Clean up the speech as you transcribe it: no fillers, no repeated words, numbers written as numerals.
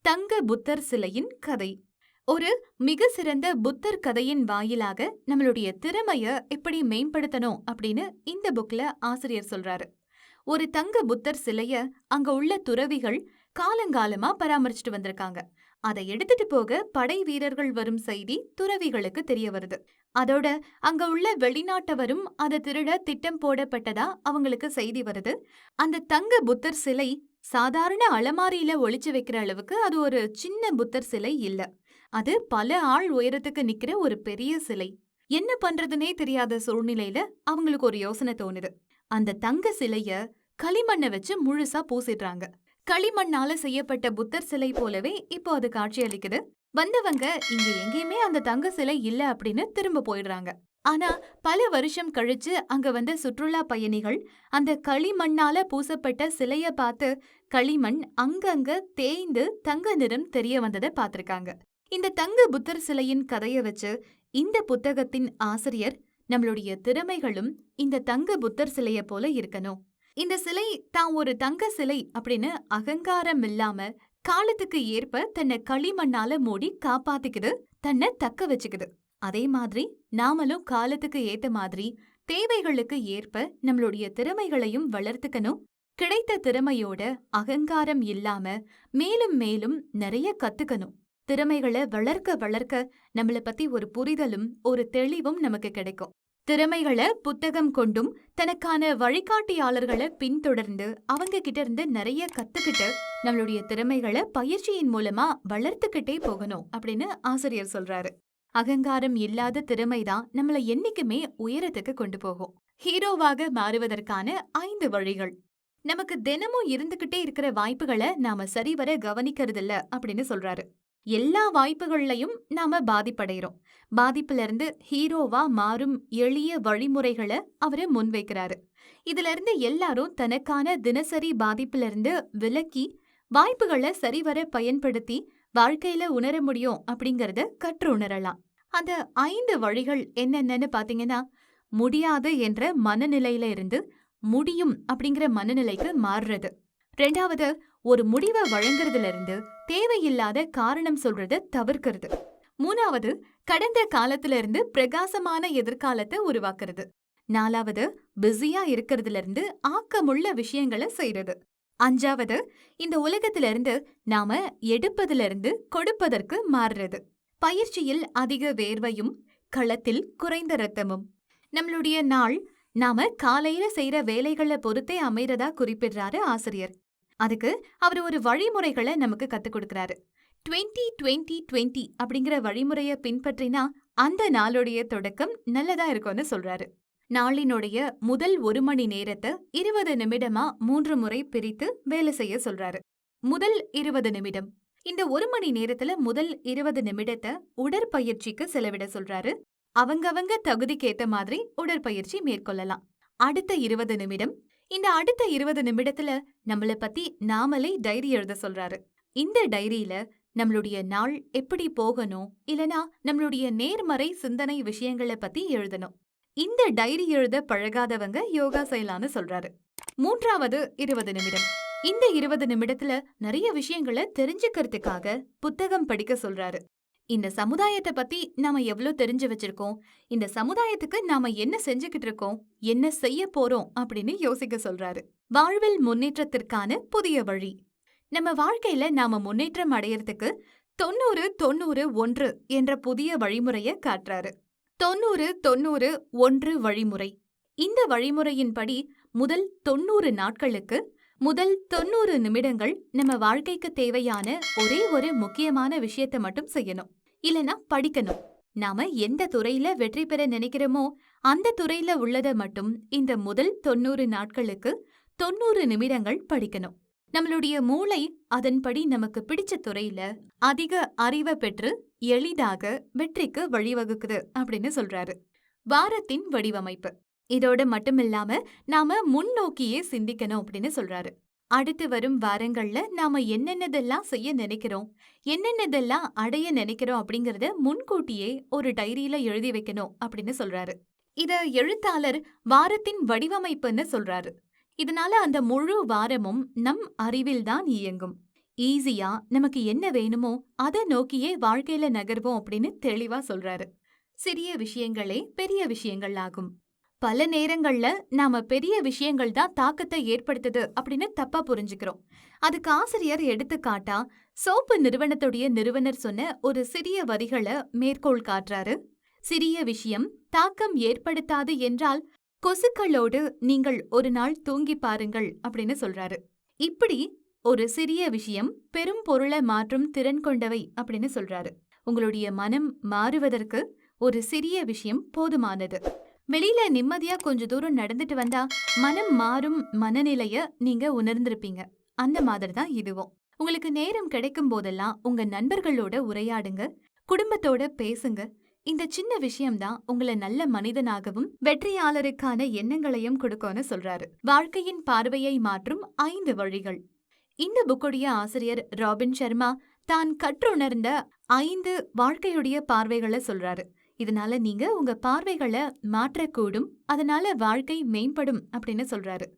தங்க புத்தர் சிலையின் கதை. ஒரு மிக சிறந்த புத்தர் கதையின் வாயிலாக நம்மளுடைய திறமைய எப்படி மேம்படுத்தணும் அப்படின்னு இந்த புக்ல ஆசிரியர் சொல்றாரு. ஒரு தங்க புத்தர் சிலைய அங்க உள்ள துறவிகள் காலங்காலமா பராமரிச்சுட்டு வந்திருக்காங்க. அதை எடுத்துட்டு போக படை வீரர்கள் வரும் செய்தி துறவிகளுக்கு தெரிய வருது. அதோட அங்க உள்ள வெளிநாட்டவரும் அதை திருட திட்டம் போடப்பட்டதா அவங்களுக்கு செய்தி வருது. அந்த தங்க புத்தர் சிலை சாதாரண அலமாரியில ஒளிச்சு வைக்கிற அளவுக்கு அது ஒரு சின்ன புத்தர் சிலை இல்ல. அது பல ஆள் உயரத்துக்கு நிக்கிற ஒரு பெரிய சிலை. என்ன பண்றதுனே தெரியாத சூழ்நிலையில அவங்களுக்கு ஒரு யோசனை தோணுது. அந்த தங்க சிலைய களிமண்ணை வச்சு முழுசா பூசிடுறாங்க. களிமண்ணால செய்யப்பட்ட புத்தர் சிலை போலவே இப்போ அது காட்சி அளிக்குது. வந்தவங்க இங்க எங்கேயுமே அந்த தங்க சிலை இல்ல அப்படின்னு திரும்ப போயிடுறாங்க. ஆனா பல வருஷம் கழிச்சு அங்க வந்த சுற்றுலா பயணிகள் அந்த களிமண்ணால பூசப்பட்ட சிலைய பார்த்து களிமண் அங்கங்க தேய்ந்து தங்க நிறம் தெரிய வந்ததை பார்த்திருக்காங்க. இந்த தங்க புத்தர் சிலையின் கதைய வச்சு இந்த புத்தகத்தின் ஆசிரியர் நம்மளுடைய திறமைகளும் இந்த தங்க புத்தர் சிலைய போல இருக்கணும். இந்த சிலை தான் ஒரு தங்க சிலை அப்படின்னு அகங்காரம் இல்லாம காலத்துக்கு ஏற்ப தன்னை களிமண்ணால மூடி காப்பாத்திக்குது, தன்னை தக்க வச்சுக்குது. அதே மாதிரி நாமளும் காலத்துக்கு ஏத்த மாதிரி தேவைகளுக்கு ஏற்ப நம்மளுடைய திறமைகளையும் வளர்த்துக்கணும். கிடைத்த திறமையோட அகங்காரம் இல்லாம மேலும் மேலும் நிறைய கத்துக்கணும். திறமைகளை வளர்க்க வளர்க்க நம்மளை பத்தி ஒரு புரிதலும் ஒரு தெளிவும் நமக்கு கிடைக்கும். திறமைகளை புத்தகம் கொண்டும் தனக்கான வழிகாட்டியாளர்களை பின்தொடர்ந்து அவங்க கிட்ட இருந்து நிறைய கத்துக்கிட்டு நம்மளுடைய திறமைகளை பயிற்சியின் மூலமா வளர்த்துக்கிட்டே போகணும் அப்படின்னு ஆசிரியர் சொல்றாரு. அகங்காரம் இல்லாத திறமைதான் நம்மளை என்னைக்குமே உயரத்துக்கு கொண்டு போகும். ஹீரோவாக மாறுவதற்கான 5 வழிகள். நமக்கு தினமும் இருந்துகிட்டே இருக்கிற வாய்ப்புகளை நாம சரிவர கவனிக்கிறது இல்ல அப்படின்னு சொல்றாரு. எல்லா வாய்ப்புகள்லையும் நாம பாதிப்படைகிறோம். பாதிப்புல இருந்து ஹீரோவா மாறும் எளிய வழிமுறைகளை அவரு முன்வைக்கிறாரு. இதுல இருந்து எல்லாரும் தனக்கான தினசரி பாதிப்புல இருந்து விலக்கி வாய்ப்புகளை சரிவர பயன்படுத்தி வாழ்க்கையில உணர முடியும் அப்படிங்கறத கற்று உணரலாம். அந்த 5 வழிகள் என்னென்னு பாத்தீங்கன்னா, முடியாது என்ற மனநிலையில இருந்து முடியும் அப்படிங்கிற மனநிலைக்கு மாறுறது. 2வது, ஒரு முடிவை வழங்குறதுல இருந்து தேவையில்லாத காரணம் சொல்றத தவிர்க்கிறது. 3வது, கடந்த காலத்துல இருந்து பிரகாசமான எதிர்காலத்தை உருவாக்குறது. 4வது, பிஸியா இருக்கிறதுல இருந்து ஆக்கமுள்ள விஷயங்களை செய்யறது. 5வது, இந்த உலகத்துல இருந்து நாம எடுப்பதுல இருந்து கொடுப்பதற்கு மாறுறது. பயிற்சியில் அதிக வேர்வையும் களத்தில் குறைந்த ரத்தமும். நம்மளுடைய நாள் நாம காலையில செய்யற வேலைகளை பொறுத்தே அமைறதா குறிப்பிடுறாரு ஆசிரியர். அதுக்கு அவர் ஒரு வழிமுறைகளை நமக்கு கத்துக் கொடுக்கிறாரு. 20-20-20 அப்படிங்கிற வழிமுறைய பின்பற்றினா அந்த நாளுடைய தொடக்கம் நல்லதா இருக்கும்னு சொல்றாரு. நாளினுடைய முதல் 1 மணி நேரத்தை 20 நிமிடமா 3 முறை பிரித்து வேலை செய்ய சொல்றாரு. முதல் 20 நிமிடம். இந்த 1 மணி நேரத்துல முதல் 20 நிமிடத்தை உடற்பயிற்சிக்கு செலவிட சொல்றாரு. அவங்கவங்க தகுதிக்கேத்த மாதிரி உடற்பயிற்சி மேற்கொள்ளலாம். அடுத்த 20 நிமிடம். இந்த அடுத்த 20 நிமிடத்துல நம்மள பத்தி நாமளே டைரி எழுத சொல்றாரு. இந்த டைரியில நம்மளுடைய நாள் எப்படி போகணும், இல்லனா நம்மளுடைய நேர்மறை சிந்தனை விஷயங்களை பத்தி எழுதணும். இந்த டைரி எழுத பழகாதவங்க யோகா செய்யலான்னு சொல்றாரு. 3வது 20 நிமிடம். இந்த 20 நிமிடத்துல நிறைய விஷயங்களை தெரிஞ்சுக்கிறதுக்காக புத்தகம் படிக்க சொல்றாரு. இந்த சமுதாயத்தை பத்தி நாம எவ்வளவு தெரிஞ்சு வச்சிருக்கோம், இந்த சமுதாயத்துக்கு நாம என்ன செஞ்சுக்கிட்டு இருக்கோம், என்ன செய்ய போறோம் அப்படின்னு யோசிக்க சொல்றாரு. வாழ்வில் முன்னேற்றத்திற்கான புதிய வழி. நம்ம வாழ்க்கையில நாம முன்னேற்றம் அடையறதுக்கு 90-90-1 என்ற புதிய வழிமுறைய காட்டுறாரு. 90-90-1 வழிமுறை. இந்த வழிமுறையின்படி முதல் 90 நாட்களுக்கு முதல் 90 நிமிடங்கள் நம்ம வாழ்க்கைக்கு தேவையான ஒரே ஒரு முக்கியமான விஷயத்தை மட்டும் செய்யணும். இல்லனா படிக்கணும். நாம எந்த துறையில வெற்றி பெற நினைக்கிறோமோ அந்த துறையில உள்ளதை மட்டும் இந்த முதல் 90 நாட்களுக்கு 90 நிமிடங்கள் படிக்கணும். நம்மளுடைய மூளை அதன்படி நமக்கு பிடிச்ச துறையில அதிக அறிவை பெற்று எளிதாக வெற்றிக்கு வழிவகுக்குது அப்படின்னு சொல்றாரு. வாரத்தின் வடிவமைப்பு. இதோட மட்டுமில்லாம நாம முன்னோக்கியே சிந்திக்கணும் அப்படின்னு சொல்றாரு. அடுத்து வரும் வாரங்கள்ல நாம என்னென்னதெல்லாம் செய்ய நினைக்கிறோம், என்னென்னதெல்லாம் அடைய நினைக்கிறோம் அப்படிங்கறத முன்கூட்டியே ஒரு டைரியில எழுதி வைக்கணும் அப்படின்னு சொல்றாரு. இத எழுத்தாளர் வாரத்தின் வடிவமைப்புன்னு சொல்றாரு. இதனால அந்த முழு வாரமும் நம் அறிவில்தான் இயங்கும். ஈஸியா நமக்கு என்ன வேணுமோ அதை நோக்கியே வாழ்க்கையில நகர்வோம் அப்படின்னு தெளிவா சொல்றாரு. சிறிய விஷயங்களே பெரிய விஷயங்கள் ஆகும். பல நேரங்கள்ல நாம பெரிய விஷயங்கள் தான் தாக்கத்தை ஏற்படுத்துது அப்படின்னு தப்பா புரிஞ்சுக்கிறோம். அதுக்கு ஆசிரியர் எடுத்துக்காட்டா சோப்பு நிறுவனத்துடைய நிறுவனர் சொன்ன ஒரு சிறிய வரிகளை மேற்கோள் காட்டுறாரு. சிறிய விஷயம் தாக்கம் ஏற்படுத்தாது என்றால் கொசுக்களோடு நீங்கள் ஒரு நாள் தூங்கி பாருங்கள் அப்படின்னு சொல்றாரு. இப்படி ஒரு சிறிய விஷயம் பெரும் பொருளை மாற்றும் திறன் கொண்டவை அப்படின்னு சொல்றாரு. உங்களுடைய மனம் மாறுவதற்கு ஒரு சிறிய விஷயம் போதுமானது. வெளியில நிம்மதியா கொஞ்ச தூரம் நடந்துட்டு வந்தா மனம் மாறும் மனநிலைய நீங்க உணர்ந்திருப்பீங்க. அந்த மாதிரி தான் இதுவும். உங்களுக்கு நேரம் கிடைக்கும் போதெல்லாம் உங்க நண்பர்களோட உரையாடுங்க, குடும்பத்தோட பேசுங்க. இந்த சின்ன விஷயம்தான் உங்களை நல்ல மனிதனாகவும் வெற்றியாளருக்கான எண்ணங்களையும் கொடுக்கும்னு சொல்றாரு. வாழ்க்கையின் பார்வையை மாற்றும் 5 வழிகள். இந்த புக்குடைய ஆசிரியர் ராபின் சர்மா தான் கற்றுணர்ந்த 5 வாழ்க்கையுடைய பார்வைகளை சொல்றாரு. இதனால நீங்க உங்க பார்வைகளை மாற்றக்கூடும், அதனால வாழ்க்கை மேம்படும் அப்படின்னு சொல்றாரு.